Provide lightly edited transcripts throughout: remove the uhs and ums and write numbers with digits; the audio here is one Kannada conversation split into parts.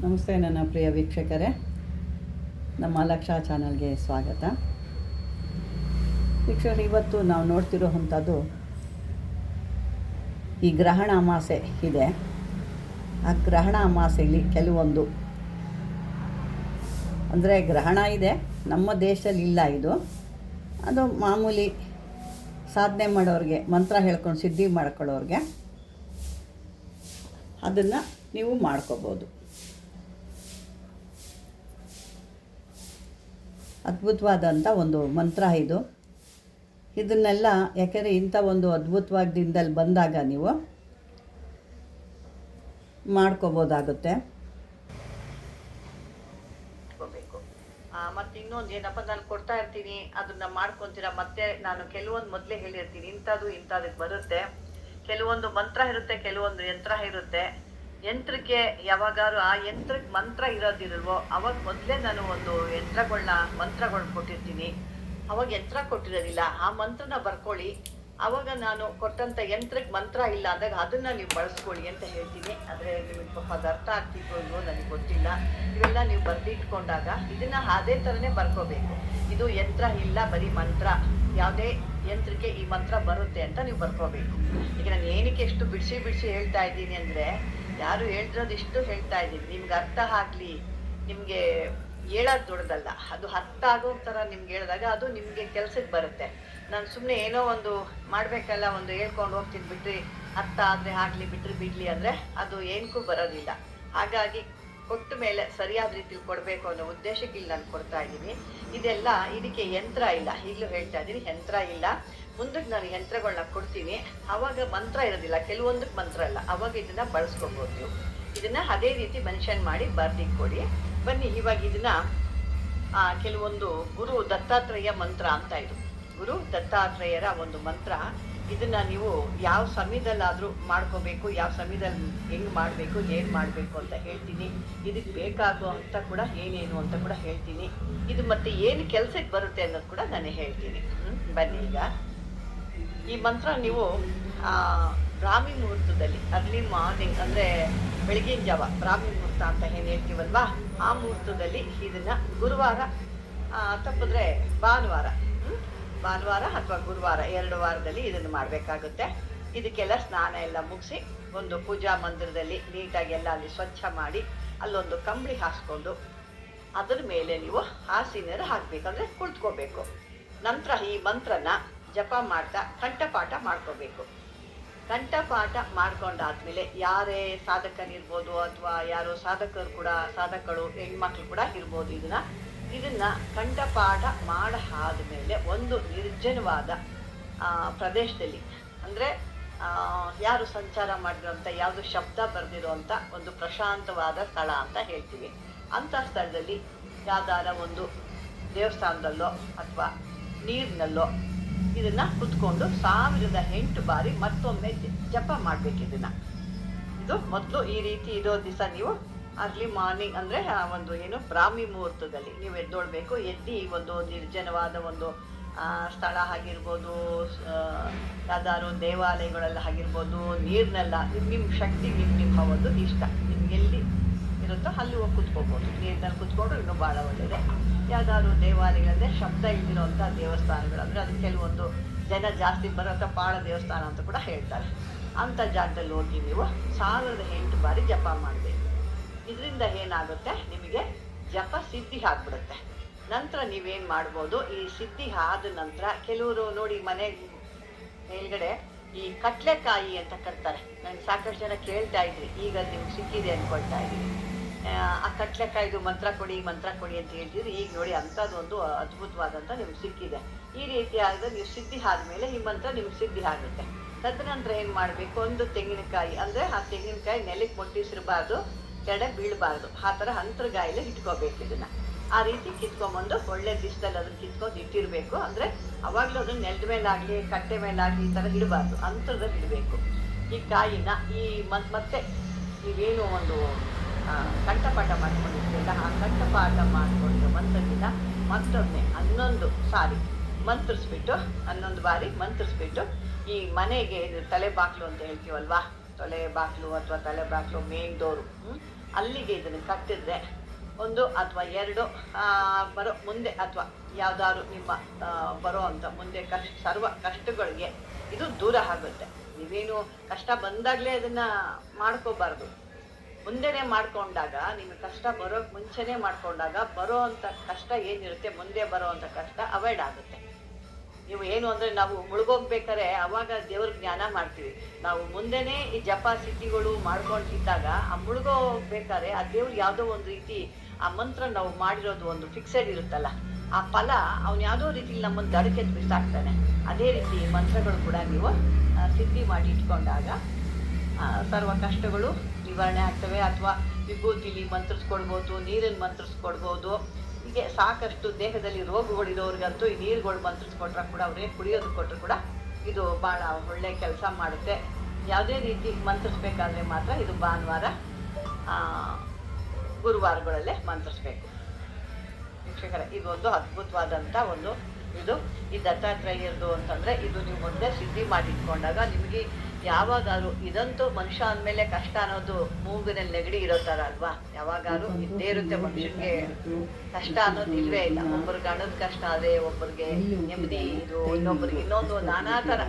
ನಮಸ್ತೆ ನನ್ನ ಪ್ರಿಯ ವೀಕ್ಷಕರೇ, ನಮ್ಮ ಲಕ್ಷ ಚಾನಲ್ಗೆ ಸ್ವಾಗತ. ವೀಕ್ಷಕರು, ಇವತ್ತು ನಾವು ನೋಡ್ತಿರೋವಂಥದ್ದು ಈ ಗ್ರಹಣ ಅಮಾಸೆ ಇದೆ. ಆ ಗ್ರಹಣ ಅಮಾಸೆಯಲ್ಲಿ ಕೆಲವೊಂದು ಅಂದರೆ ಗ್ರಹಣ ಇದೆ, ನಮ್ಮ ದೇಶದಲ್ಲಿ ಇಲ್ಲ. ಅದು ಮಾಮೂಲಿ ಸಾಧನೆ ಮಾಡೋರಿಗೆ, ಮಂತ್ರ ಹೇಳ್ಕೊಂಡು ಸಿದ್ಧಿ ಮಾಡ್ಕೊಳ್ಳೋರಿಗೆ ಅದನ್ನು ನೀವು ಮಾಡ್ಕೋಬೋದು. ಅದ್ಭುತವಾದಂಥ ಒಂದು ಮಂತ್ರ ಇದನ್ನೆಲ್ಲ ಯಾಕೆಂದರೆ ಇಂಥ ಒಂದು ಅದ್ಭುತವಾದ ದಿನದಲ್ಲಿ ಬಂದಾಗ ನೀವು ಮಾಡ್ಕೋಬೋದಾಗುತ್ತೆ. ಮತ್ತು ಇನ್ನೊಂದು ಏನಪ್ಪ, ನಾನು ಕೊಡ್ತಾ ಇರ್ತೀನಿ, ಅದನ್ನು ಮಾಡ್ಕೊತೀರಾ. ಮತ್ತೆ ನಾನು ಕೆಲವೊಂದು ಮೊದಲೇ ಹೇಳಿರ್ತೀನಿ, ಇಂಥದಕ್ಕೆ ಬರುತ್ತೆ. ಕೆಲವೊಂದು ಮಂತ್ರ ಇರುತ್ತೆ, ಕೆಲವೊಂದು ಯಂತ್ರ ಇರುತ್ತೆ. ಯಂತ್ರಕ್ಕೆ ಯಾವಾಗಾರು ಆ ಯಂತ್ರಕ್ಕೆ ಮಂತ್ರ ಇರೋದಿಲ್ವೋ ಅವಾಗ ಮೊದಲೇ ನಾನು ಒಂದು ಮಂತ್ರಗಳು ಕೊಟ್ಟಿರ್ತೀನಿ. ಅವಾಗ ಯಂತ್ರ ಕೊಟ್ಟಿರೋದಿಲ್ಲ, ಆ ಮಂತ್ರನ ಬರ್ಕೊಳ್ಳಿ. ಅವಾಗ ನಾನು ಕೊಟ್ಟಂಥ ಯಂತ್ರಕ್ಕೆ ಮಂತ್ರ ಇಲ್ಲ ಅಂದಾಗ ಅದನ್ನು ನೀವು ಬಳಸ್ಕೊಳ್ಳಿ ಅಂತ ಹೇಳ್ತೀನಿ. ಆದರೆ ನಿಮಗೆ ಪಾಪ ಅದು ಅರ್ಥ ಆಗ್ತಿತ್ತು ಇಲ್ವೋ ನನಗೆ ಗೊತ್ತಿಲ್ಲ. ಇವೆಲ್ಲ ನೀವು ಬರೆದಿಟ್ಕೊಂಡಾಗ ಇದನ್ನು ಅದೇ ಥರನೇ ಬರ್ಕೋಬೇಕು. ಇದು ಯಂತ್ರ ಇಲ್ಲ, ಬರೀ ಮಂತ್ರ. ಯಾವುದೇ ಯಂತ್ರಕ್ಕೆ ಈ ಮಂತ್ರ ಬರುತ್ತೆ ಅಂತ ನೀವು ಬರ್ಕೋಬೇಕು. ಈಗ ನಾನು ಏನಕ್ಕೆ ಎಷ್ಟು ಬಿಡಿಸಿ ಹೇಳ್ತಾ ಇದ್ದೀನಿ ಅಂದರೆ, ಯಾರು ಹೇಳ್ತಿರೋದಿಷ್ಟು ಹೇಳ್ತಾ ಇದ್ದೀನಿ, ನಿಮ್ಗೆ ಅರ್ಥ ಆಗಲಿ. ನಿಮಗೆ ಹೇಳೋದು ದೊಡ್ಡದಲ್ಲ, ಅದು ಅರ್ಥ ಆಗೋ ಥರ ನಿಮ್ಗೆ ಹೇಳಿದಾಗ ಅದು ನಿಮಗೆ ಕೆಲಸಕ್ಕೆ ಬರುತ್ತೆ. ನಾನು ಸುಮ್ಮನೆ ಏನೋ ಒಂದು ಮಾಡಬೇಕಲ್ಲ, ಒಂದು ಹೇಳ್ಕೊಂಡು ಹೋಗ್ತೀನಿ ಬಿಟ್ರಿ, ಅರ್ಥ ಆದರೆ ಆಗಲಿ, ಬಿಟ್ಟರೆ ಬಿಡಲಿ ಅಂದರೆ ಅದು ಏನಕ್ಕೂ ಬರೋದಿಲ್ಲ. ಹಾಗಾಗಿ ಕೊಟ್ಟ ಮೇಲೆ ಸರಿಯಾದ ರೀತಿಲಿ ಕೊಡಬೇಕು ಅನ್ನೋ ಉದ್ದೇಶಕ್ಕೆ ಇಲ್ಲಿ ನಾನು ಕೊಡ್ತಾ ಇದ್ದೀನಿ. ಇದಕ್ಕೆ ಯಂತ್ರ ಇಲ್ಲ, ಈಗಲೂ ಹೇಳ್ತಾ ಇದ್ದೀನಿ, ಯಂತ್ರ ಇಲ್ಲ. ಮುಂದಕ್ಕೆ ನಾನು ಯಂತ್ರಗಳನ್ನ ಕೊಡ್ತೀನಿ, ಆವಾಗ ಮಂತ್ರ ಇರೋದಿಲ್ಲ, ಕೆಲವೊಂದಕ್ಕೆ ಮಂತ್ರ ಇಲ್ಲ. ಅವಾಗ ಇದನ್ನು ಬಳಸ್ಕೊಬೋದು ನೀವು. ಇದನ್ನು ಅದೇ ರೀತಿ ಮೆನ್ಷನ್ ಮಾಡಿ ಬರ್ದಿಟ್ಕೊಡಿ. ಬನ್ನಿ, ಇವಾಗ ಇದನ್ನು ಕೆಲವೊಂದು ಗುರು ದತ್ತಾತ್ರೇಯ ಮಂತ್ರ ಅಂತ ಗುರು ದತ್ತಾತ್ರೇಯರ ಒಂದು ಮಂತ್ರ. ಇದನ್ನು ನೀವು ಯಾವ ಸಮಯದಲ್ಲಾದರೂ ಮಾಡ್ಕೋಬೇಕು, ಯಾವ ಸಮಯದಲ್ಲಿ ಹೆಂಗೆ ಮಾಡಬೇಕು, ಏನು ಮಾಡಬೇಕು ಅಂತ ಹೇಳ್ತೀನಿ. ಇದಕ್ಕೆ ಬೇಕಾಗುವಂಥ ಕೂಡ ಏನೇನು ಅಂತ ಕೂಡ ಹೇಳ್ತೀನಿ. ಇದು ಮತ್ತು ಏನು ಕೆಲಸಕ್ಕೆ ಬರುತ್ತೆ ಅನ್ನೋದು ಕೂಡ ನಾನು ಹೇಳ್ತೀನಿ. ಬನ್ನಿ, ಈಗ ಈ ಮಂತ್ರ ನೀವು ಬ್ರಾಹ್ಮಿ ಮುಹೂರ್ತದಲ್ಲಿ, ಅರ್ಲಿ ಮಾರ್ನಿಂಗ್ ಅಂದರೆ ಬೆಳಗಿನ ಜಾವ, ಬ್ರಾಹ್ಮಿ ಮುಹೂರ್ತ ಅಂತ ಏನು ಹೇಳ್ತೀವಲ್ವಾ, ಆ ಮುಹೂರ್ತದಲ್ಲಿ ಇದನ್ನು ಗುರುವಾರ ತಪ್ಪಿದ್ರೆ ಭಾನುವಾರ ಅಥವಾ ಗುರುವಾರ 2 ವಾರದಲ್ಲಿ ಇದನ್ನು ಮಾಡಬೇಕಾಗುತ್ತೆ. ಇದಕ್ಕೆಲ್ಲ ಸ್ನಾನ ಎಲ್ಲ ಮುಗಿಸಿ ಒಂದು ಪೂಜಾ ಮಂದಿರದಲ್ಲಿ ನೀಟಾಗಿ ಎಲ್ಲ ಅಲ್ಲಿ ಸ್ವಚ್ಛ ಮಾಡಿ ಅಲ್ಲೊಂದು ಕಂಬಳಿ ಹಾಸ್ಕೊಂಡು ಅದರ ಮೇಲೆ ನೀವು ಹಾಸಿನ ಹಾಕಬೇಕಂದ್ರೆ ಕುಳಿತುಕೋಬೇಕು. ನಂತರ ಈ ಮಂತ್ರನ ಜಪ ಮಾಡ್ತಾ ಕಂಠಪಾಠ ಮಾಡ್ಕೋಬೇಕು. ಕಂಠಪಾಠ ಮಾಡ್ಕೊಂಡಾದ್ಮೇಲೆ ಯಾರೇ ಸಾಧಕನಿರ್ಬೋದು ಅಥವಾ ಯಾರೋ ಸಾಧಕರು ಹೆಣ್ಮಕ್ಳು ಕೂಡ ಇರ್ಬೋದು, ಇದನ್ನ ಕಂಠಪಾಠ ಮಾಡಾದ್ಮೇಲೆ ಒಂದು ನಿರ್ಜನವಾದ ಪ್ರದೇಶದಲ್ಲಿ, ಅಂದರೆ ಯಾರು ಸಂಚಾರ ಮಾಡಿರೋಂಥ, ಯಾವುದು ಶಬ್ದ ಬರೆದಿರೋಂಥ ಒಂದು ಪ್ರಶಾಂತವಾದ ಸ್ಥಳ ಅಂತ ಹೇಳ್ತೀವಿ. ಅಂಥ ಸ್ಥಳದಲ್ಲಿ ಯಾವ್ದಾರ ಒಂದು ದೇವಸ್ಥಾನದಲ್ಲೋ ಅಥವಾ ನೀರಿನಲ್ಲೋ ಇದನ್ನು ಕುತ್ಕೊಂಡು 1008 ಬಾರಿ ಮತ್ತೊಮ್ಮೆ ಜಪ ಮಾಡಬೇಕು. ಇದು ಮೊದಲು ಈ ರೀತಿ ಇರೋ ದಿವಸ ನೀವು ಅರ್ಲಿ ಮಾರ್ನಿಂಗ್ ಅಂದರೆ ಒಂದು ಬ್ರಾಹ್ಮಿ ಮುಹೂರ್ತದಲ್ಲಿ ನೀವು ಎದ್ದೊಳ್ಬೇಕು. ಎದ್ದು ಒಂದು ನಿರ್ಜನವಾದ ಒಂದು ಸ್ಥಳ ಆಗಿರ್ಬೋದು, ಯಾವ್ದಾದ್ರು ದೇವಾಲಯಗಳೆಲ್ಲ ಆಗಿರ್ಬೋದು, ನೀರಿನೆಲ್ಲ ನಿಮ್ಮ ಶಕ್ತಿ, ನಿಮ್ಮ ಒಂದು ಇಷ್ಟ, ನಿಮ್ಗೆಲ್ಲಿ ಇರುತ್ತೋ ಅಲ್ಲಿ ಹೋಗಿ ಕುತ್ಕೋಬೋದು. ನೀರಿನಲ್ಲಿ ಕುತ್ಕೊಂಡ್ರು ಇನ್ನೂ ಭಾಳ ಒಳ್ಳೆಯದೆ. ಯಾವ್ದಾದ್ರು ದೇವಾಲಯಗಳಂದರೆ ಶಬ್ದ ಇಲ್ದಿರೋಂಥ ದೇವಸ್ಥಾನಗಳು, ಅಂದರೆ ಅದು ಕೆಲವೊಂದು ಜನ ಜಾಸ್ತಿ ಬರೋಂಥ ಪಾಳ ದೇವಸ್ಥಾನ ಅಂತ ಕೂಡ ಹೇಳ್ತಾರೆ. ಅಂಥ ಜಾಗದಲ್ಲಿ ಹೋಗಿ ನೀವು 1008 ಬಾರಿ ಜಪ ಮಾಡಬೇಕು. ಇದರಿಂದ ಏನಾಗುತ್ತೆ, ನಿಮಗೆ ಜಪ ಸಿದ್ಧಿ ಆಗಿಬಿಡುತ್ತೆ. ನಂತರ ನೀವೇನು ಮಾಡ್ಬೋದು, ಈ ಸಿದ್ಧಿ ಆದ ನಂತರ ಕೆಲವರು ನೋಡಿ ಮನೆ ಮೇಲ್ಗಡೆ ಈ ಕಟ್ಲೆಕಾಯಿ ಅಂತ ಕಟ್ತಾರೆ. ನನಗೆ ಸಾಕಷ್ಟು ಜನ ಕೇಳ್ತಾ ಇದ್ರಿ, ಈಗ ನಿಮ್ಗೆ ಸಿಕ್ಕಿದೆ ಅಂದ್ಕೊಳ್ತಾ ಇದ್ದೀವಿ. ಆ ಕಟ್ಲೆಕಾಯ್ದು ಮಂತ್ರ ಕೊಡಿ ಅಂತ ಹೇಳ್ತಿದ್ರು. ಈಗ ನೋಡಿ ಅಂಥದ್ದೊಂದು ಅದ್ಭುತವಾದಂಥ ನಿಮ್ಗೆ ಸಿಕ್ಕಿದೆ. ಈ ರೀತಿ ಆಗ ನೀವು ಸಿದ್ಧಿ ಆದಮೇಲೆ ಈ ಮಂತ್ರ ನಿಮ್ಗೆ ಸಿದ್ಧಿ ಆಗುತ್ತೆ. ತದನಂತರ ಏನು ಮಾಡಬೇಕು, ಒಂದು ತೆಂಗಿನಕಾಯಿ, ಅಂದರೆ ಆ ತೆಂಗಿನಕಾಯಿ ನೆಲಕ್ಕೆ ಮುಟ್ಟಿಸಿರಬಾರ್ದು, ಕೆಳಗೆ ಬೀಳಬಾರ್ದು, ಆ ಥರ ಅಂತರ್ಗಾಯಿಲೆ ಇಟ್ಕೋಬೇಕು. ಇದನ್ನು ಆ ರೀತಿ ಕಿತ್ಕೊಂಬಂದು ಒಳ್ಳೆ ದಿವಸದಲ್ಲಿ ಅದನ್ನು ಕಿತ್ಕೊಂಡು ಇಟ್ಟಿರಬೇಕು. ಅಂದರೆ ಅವಾಗಲೂ ಅದನ್ನು ನೆಲದ ಮೇಲಾಗಲಿ ಕಟ್ಟೆ ಮೇಲಾಗಲಿ ಈ ಥರ ಇಡಬಾರ್ದು, ಅಂತರದಲ್ಲಿ ಇಡಬೇಕು. ಈ ಕಾಯಿನ ಈ ಮತ್ತೆ ನೀವೇನು ಒಂದು ಕಂಠಪಾಠ ಮಾಡ್ಕೊಂಡಿರ್ತೀರಲ್ಲ, ಆ ಕಂಠಪಾಠ ಮಾಡಿಕೊಂಡು ಮಂತ್ರದಿಂದ ಮತ್ತೊಮ್ಮೆ 11 ಸಾರಿ ಮಂತ್ರಿಸ್ಬಿಟ್ಟು, 11 ಬಾರಿ ಮಂತ್ರಿಸ್ಬಿಟ್ಟು ಈ ಮನೆಗೆ ತಲೆ ಬಾಗಿಲು ಅಂತ ಹೇಳ್ತೀವಲ್ವಾ, ತೊಲೆ ಬಾಗಿಲು ಅಥವಾ ತಲೆ ಬಾಗಿಲು ಮೇನ್ ಡೋರು, ಅಲ್ಲಿಗೆ ಇದನ್ನು ಕಟ್ಟಿದ್ರೆ ಒಂದು ಅಥವಾ ಎರಡು ಬರೋ ಮುಂದೆ ಅಥವಾ ಯಾವ್ದಾದ್ರು ನಿಮ್ಮ ಬರೋ ಅಂತ ಮುಂದೆ ಸರ್ವ ಕಷ್ಟಗಳಿಗೆ ಇದು ದೂರ ಆಗುತ್ತೆ. ನೀವೇನು ಕಷ್ಟ ಬಂದಾಗಲೇ ಅದನ್ನ ಮಾಡ್ಕೋಬಾರ್ದು. ಮುಂದೆನೇ ಮಾಡ್ಕೊಂಡಾಗ ನಿಮಗೆ ಕಷ್ಟ ಬರೋಕ್ ಮುಂಚೆನೇ ಮಾಡ್ಕೊಂಡಾಗ ಬರೋ ಅಂಥ ಕಷ್ಟ ಏನಿರುತ್ತೆ ಮುಂದೆ ಬರೋ ಅಂಥ ಕಷ್ಟ ಅವಾಯ್ಡ್ ಆಗುತ್ತೆ. ನೀವು ಏನು ಅಂದರೆ ನಾವು ಮುಳುಗೋಗ್ಬೇಕಾದ್ರೆ ಅವಾಗ ದೇವ್ರ ಜ್ಞಾನ ಮಾಡ್ತೀವಿ. ನಾವು ಮುಂದೆನೇ ಈ ಜಪ ಸಿದ್ಧಿಗಳು ಮಾಡ್ಕೊಂಡಿದ್ದಾಗ ಆ ಮುಳುಗೋಗ್ಬೇಕಾದ್ರೆ ಆ ದೇವ್ರು ಯಾವುದೋ ಒಂದು ರೀತಿ ಆ ಮಂತ್ರ ನಾವು ಮಾಡಿರೋದು ಒಂದು ಫಿಕ್ಸೆಡ್ ಇರುತ್ತಲ್ಲ, ಆ ಫಲ ಅವ್ನು ಯಾವುದೋ ರೀತಿಲಿ ನಮ್ಮನ್ನು ದಡಕ್ಕೆ ಬಿಸಾಕ್ತಾನೆ. ಅದೇ ರೀತಿ ಈ ಮಂತ್ರಗಳು ಕೂಡ ನೀವು ಸಿದ್ಧಿ ಮಾಡಿ ಇಟ್ಕೊಂಡಾಗ ಸರ್ವ ಕಷ್ಟಗಳು ನಿವಾರಣೆ ಆಗ್ತವೆ. ಅಥವಾ ವಿಭೂತಿಲಿ ಮಂತ್ರಿಸ್ಕೊಡ್ಬೋದು, ನೀರನ್ನು ಮಂತ್ರಿಸ್ಕೊಡ್ಬೋದು. ಹೀಗೆ ಸಾಕಷ್ಟು ದೇಹದಲ್ಲಿ ರೋಗಗಳಿರೋರಿಗಂತೂ ಈ ನೀರುಗಳು ಮಂತ್ರಿಸ್ಕೊಟ್ರೆ ಕೂಡ ಅವ್ರಿಗೆ ಕುಡಿಯೋದು ಕೊಟ್ಟರು ಕೂಡ ಇದು ಭಾಳ ಒಳ್ಳೆ ಕೆಲಸ ಮಾಡುತ್ತೆ. ಯಾವುದೇ ರೀತಿ ಮಂತ್ರಿಸ್ಬೇಕಾದ್ರೆ ಮಾತ್ರ ಇದು ಭಾನುವಾರ ಗುರುವಾರಗಳಲ್ಲೇ ಮಂತ್ರಿಸ್ಬೇಕು. ವೀಕ್ಷಕರೇ, ಇದೊಂದು ಅದ್ಭುತವಾದಂಥ ಒಂದು ಇದು ಈ ದತ್ತಾತ್ರೇಯರದು ಅಂತಂದರೆ ಇದು ನೀವು ಮೊದಲೇ ಸಿದ್ಧಿ ಮಾಡಿಟ್ಕೊಂಡಾಗ ನಿಮಗೆ ಯಾವಾಗಾದ್ರು ಇದಂತೂ ಮನುಷ್ಯ ಅಂದಮೇಲೆ ಕಷ್ಟ ಅನ್ನೋದು ಮೂಗಿನಲ್ಲಿ ನೆಗಡಿ ಇರೋ ಥರ ಅಲ್ವಾ, ಯಾವಾಗಾದ್ರು ಇದ್ದೇ ಇರುತ್ತೆ ಮನುಷ್ಯನಿಗೆ. ಕಷ್ಟ ಅನ್ನೋದು ಇಲ್ವೇ ಇಲ್ಲ. ಒಬ್ಬರಿಗೆ ಹಣದ ಕಷ್ಟ ಆದರೆ ಒಬ್ಬರಿಗೆ ನೆಮ್ಮದಿ ಇದು, ಇನ್ನೊಬ್ಬರಿಗೆ ಇನ್ನೊಂದು ನಾನಾ ಥರ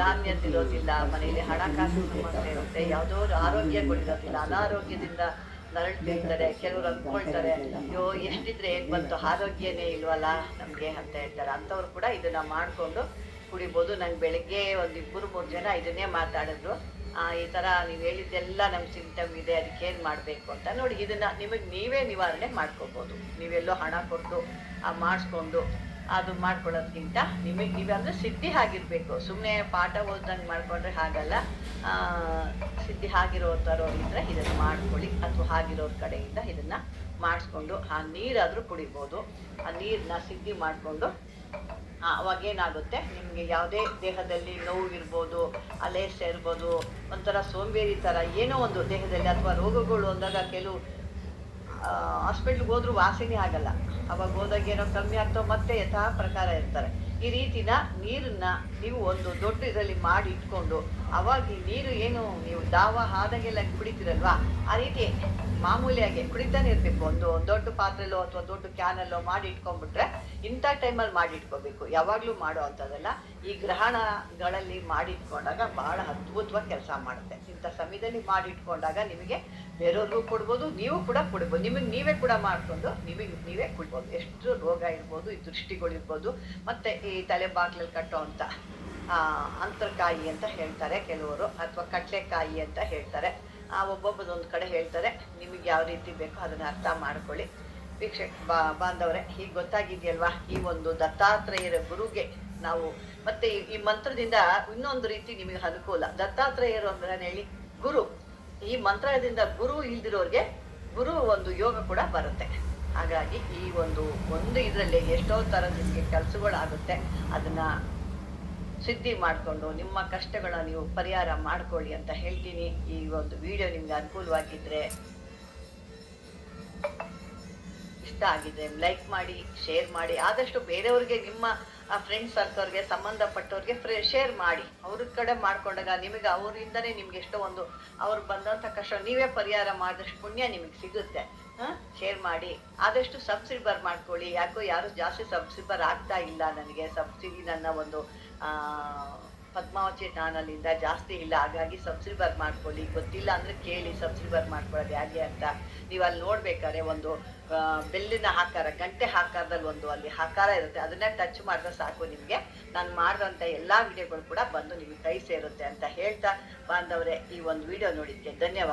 ಧಾನ್ಯ ಇರೋದಿಲ್ಲ, ಮನೆಯಲ್ಲಿ ಹಣಕಾಸು ಸಮಸ್ಯೆ ಇರುತ್ತೆ, ಯಾವುದೋ ಆರೋಗ್ಯಗಳಿರೋದಿಲ್ಲ, ಅನಾರೋಗ್ಯದಿಂದ ನರಳ್ತಿರ್ತಾರೆ. ಕೆಲವ್ರು ಅಂದ್ಕೊಳ್ತಾರೆ ಅಯ್ಯೋ ಎಷ್ಟಿದ್ರೆ ಏನ್ ಬಂತು, ಆರೋಗ್ಯನೇ ಇಲ್ವಲ್ಲ ನಮ್ಗೆ ಅಂತ ಹೇಳ್ತಾರೆ. ಅಂಥವ್ರು ಕೂಡ ಇದನ್ನ ಮಾಡ್ಕೊಂಡು ಕುಡಿಬೋದು. ನಂಗೆ ಬೆಳಗ್ಗೆ ಒಂದು 2-3 ಜನ ಇದನ್ನೇ ಮಾತಾಡಿದ್ರು, ಈ ಥರ ನೀವು ಹೇಳಿದ್ದೆಲ್ಲ ನಮ್ಗೆ ಸಿಂಟಮ್ ಇದೆ, ಅದಕ್ಕೇನು ಮಾಡಬೇಕು ಅಂತ. ನೋಡಿ, ಇದನ್ನ ನಿಮಗೆ ನೀವೇ ನಿವಾರಣೆ ಮಾಡ್ಕೋಬೋದು. ನೀವೆಲ್ಲೋ ಹಣ ಕೊಟ್ಟು ಮಾಡಿಸ್ಕೊಂಡು ಅದು ಮಾಡ್ಕೊಳ್ಳೋದ್ಕಿಂತ ನೀವೇ ಅಂದರೆ ಸಿದ್ಧಿ ಆಗಿರಬೇಕು. ಸುಮ್ಮನೆ ಪಾಠ ಓದ್ದಂಗೆ ಮಾಡ್ಕೊಂಡ್ರೆ ಹಾಗಲ್ಲ. ಸಿದ್ಧಿ ಆಗಿರೋ ಥರೋರಿದ್ರೆ ಇದನ್ನು ಮಾಡ್ಕೊಳ್ಳಿ, ಅಥವಾ ಆಗಿರೋರ ಕಡೆಯಿಂದ ಇದನ್ನು ಮಾಡಿಸ್ಕೊಂಡು ಆ ನೀರಾದರೂ ಕುಡಿಬೋದು. ಆ ನೀರನ್ನ ಸಿದ್ಧಿ ಮಾಡಿಕೊಂಡು ಅವಾಗೇನಾಗುತ್ತೆ, ನಿಮಗೆ ಯಾವುದೇ ದೇಹದಲ್ಲಿ ನೋವು ಇರ್ಬೋದು, ಅಲೇಸೆ ಇರ್ಬೋದು, ಒಂಥರ ಸೋಂಬೇರಿ ಥರ ಏನೋ ಒಂದು ದೇಹದಲ್ಲಿ ಅಥವಾ ರೋಗಗಳು ಅಂದಾಗ ಕೆಲವು ಹಾಸ್ಪಿಟ್ಲಿಗೆ ಹೋದ್ರೂ ವಾಸಿನೇ ಆಗಲ್ಲ. ಅವಾಗ ಹೋದಾಗ ಏನೋ ಕಮ್ಮಿ ಆಗ್ತಾವೆ, ಮತ್ತೆ ಯಥಾ ಪ್ರಕಾರ ಇರ್ತಾರೆ. ಈ ರೀತಿನ ನೀರನ್ನ ನೀವು ಒಂದು ದೊಡ್ಡ ಇದರಲ್ಲಿ ಮಾಡಿ ಇಟ್ಕೊಂಡು ಅವಾಗ ಈ ನೀರು ಏನು ನೀವು ದಾವ ಆದಾಗೆಲ್ಲ ಕುಡಿತೀರಲ್ವಾ, ಆ ರೀತಿ ಮಾಮೂಲಿಯಾಗಿ ಕುಡಿತಾನೆ ಇರಬೇಕು. ಒಂದು ದೊಡ್ಡ ಪಾತ್ರೆಲ್ಲೋ ಅಥವಾ ದೊಡ್ಡ ಕ್ಯಾನಲ್ಲೋ ಮಾಡಿ ಇಟ್ಕೊಂಡ್ಬಿಟ್ರೆ ಇಂಥ ಟೈಮಲ್ಲಿ ಮಾಡಿ ಇಟ್ಕೋಬೇಕು, ಯಾವಾಗಲೂ ಮಾಡೋ ಅಂಥದ್ದೆಲ್ಲ. ಈ ಗ್ರಹಣಗಳಲ್ಲಿ ಮಾಡಿ ಇಟ್ಕೊಂಡಾಗ ಭಾಳ ಅದ್ಭುತವಾಗಿ ಕೆಲಸ ಮಾಡುತ್ತೆ. ಇಂಥ ಸಮಯದಲ್ಲಿ ಮಾಡಿ ಇಟ್ಕೊಂಡಾಗ ನಿಮಗೆ ಬೇರೆಯವ್ರಿಗೂ ಕೊಡ್ಬೋದು, ನೀವು ಕೂಡ ಕುಡ್ಬೋದು, ನಿಮಗೆ ನೀವೇ ಕೂಡ ಮಾಡಿಕೊಂಡು ನಿಮಗೆ ನೀವೇ ಕುಡ್ಬೋದು. ಎಷ್ಟು ರೋಗ ಇರ್ಬೋದು, ಈ ದೃಷ್ಟಿಗಳಿರ್ಬೋದು, ಮತ್ತು ಈ ತಲೆ ಬಾಗ್ಲಲ್ಲಿ ಕಟ್ಟೋ ಅಂಥ ಅಂತರ್ಕಾಯಿ ಅಂತ ಹೇಳ್ತಾರೆ ಕೆಲವರು, ಅಥವಾ ಕಡಲೆಕಾಯಿ ಅಂತ ಹೇಳ್ತಾರೆ. ಒಬ್ಬೊಬ್ಬದೊಂದು ಕಡೆ ಹೇಳ್ತಾರೆ. ನಿಮಗೆ ಯಾವ ರೀತಿ ಬೇಕೋ ಅದನ್ನು ಅರ್ಥ ಮಾಡ್ಕೊಳ್ಳಿ. ವೀಕ್ಷಕ ಬಾಂಧವರೇ, ಹೀಗೆ ಗೊತ್ತಾಗಿದೆಯಲ್ವಾ ಈ ಒಂದು ದತ್ತಾತ್ರೇಯರ ಗುರುಗೆ ನಾವು. ಮತ್ತೆ ಈ ಮಂತ್ರದಿಂದ ಇನ್ನೊಂದು ರೀತಿ ನಿಮಗೆ ಅನುಕೂಲ. ದತ್ತಾತ್ರೇಯರು ಅಂದ್ರೆ ಹೇಳಿ ಗುರು. ಈ ಮಂತ್ರದಿಂದ ಗುರು ಇಲ್ದಿರೋರಿಗೆ ಗುರು ಒಂದು ಯೋಗ ಕೂಡ ಬರುತ್ತೆ. ಹಾಗಾಗಿ ಈ ಒಂದು ಇದರಲ್ಲಿ ಎಷ್ಟೋ ಥರ ನಿಮಗೆ ಕೆಲಸಗಳಾಗುತ್ತೆ. ಅದನ್ನ ಸಿದ್ಧಿ ಮಾಡಿಕೊಂಡು ನಿಮ್ಮ ಕಷ್ಟಗಳನ್ನ ನೀವು ಪರಿಹಾರ ಮಾಡ್ಕೊಳ್ಳಿ ಅಂತ ಹೇಳ್ತೀನಿ. ಈ ಒಂದು ವಿಡಿಯೋ ನಿಮ್ಗೆ ಅನುಕೂಲವಾಗಿದ್ದರೆ, ಇಷ್ಟ ಆಗಿದ್ರೆ ಲೈಕ್ ಮಾಡಿ, ಶೇರ್ ಮಾಡಿ. ಆದಷ್ಟು ಬೇರೆಯವ್ರಿಗೆ, ನಿಮ್ಮ ಫ್ರೆಂಡ್ಸ್ ಸರ್ಕಲ್ಗೆ ಸಂಬಂಧಪಟ್ಟವ್ರಿಗೆ ಶೇರ್ ಮಾಡಿ. ಅವ್ರ ಕಡೆ ಮಾಡ್ಕೊಂಡಾಗ ನಿಮಗೆ ಅವರಿಂದನೇ ನಿಮ್ಗೆ ಎಷ್ಟೋ ಒಂದು ಅವ್ರು ಬಂದಂಥ ಕಷ್ಟ ನೀವೇ ಪರಿಹಾರ ಮಾಡಿದಷ್ಟು ಪುಣ್ಯ ನಿಮಗೆ ಸಿಗುತ್ತೆ. ಶೇರ್ ಮಾಡಿ. ಆದಷ್ಟು ಸಬ್ಸ್ಕ್ರೈಬರ್ ಮಾಡ್ಕೊಳ್ಳಿ. ಯಾಕೋ ಯಾರು ಜಾಸ್ತಿ ಸಬ್ಸ್ಕ್ರೈಬರ್ ಆಗ್ತಾ ಇಲ್ಲ ನನಗೆ. ಸಬ್ಸಿಡಿ ನನ್ನ ಒಂದು ಪದ್ಮಾವತಿ ಚಾನಲಿಂದ ಜಾಸ್ತಿ ಇಲ್ಲ. ಹಾಗಾಗಿ ಸಬ್ಸ್ಕ್ರೈಬರ್ ಮಾಡ್ಕೊಳ್ಳಿ. ಗೊತ್ತಿಲ್ಲ ಅಂದರೆ ಕೇಳಿ ಸಬ್ಸ್ಕ್ರೈಬರ್ ಮಾಡ್ಕೊಳ್ಳೋದು ಹೇಗೆ ಅಂತ. ನೀವು ಅಲ್ಲಿ ನೋಡ್ಬೇಕಾದ್ರೆ ಒಂದು ಬೆಲ್ಲಿನ ಆಕಾರ, ಗಂಟೆ ಆಕಾರದಲ್ಲಿ ಒಂದು ಅಲ್ಲಿ ಆಕಾರ ಇರುತ್ತೆ. ಅದನ್ನೇ ಟಚ್ ಮಾಡಿದ್ರೆ ಸಾಕು, ನಿಮಗೆ ನಾನು ಮಾಡಿದಂಥ ಎಲ್ಲ ವಿಡಿಯೋಗಳು ಕೂಡ ಬಂದು ನಿಮಗೆ ಕೈ ಸೇರುತ್ತೆ ಅಂತ ಹೇಳ್ತಾ ಬಾಂಧವರೇ, ಈ ಒಂದು ವಿಡಿಯೋ ನೋಡಿದ್ದಕ್ಕೆ ಧನ್ಯವಾದ.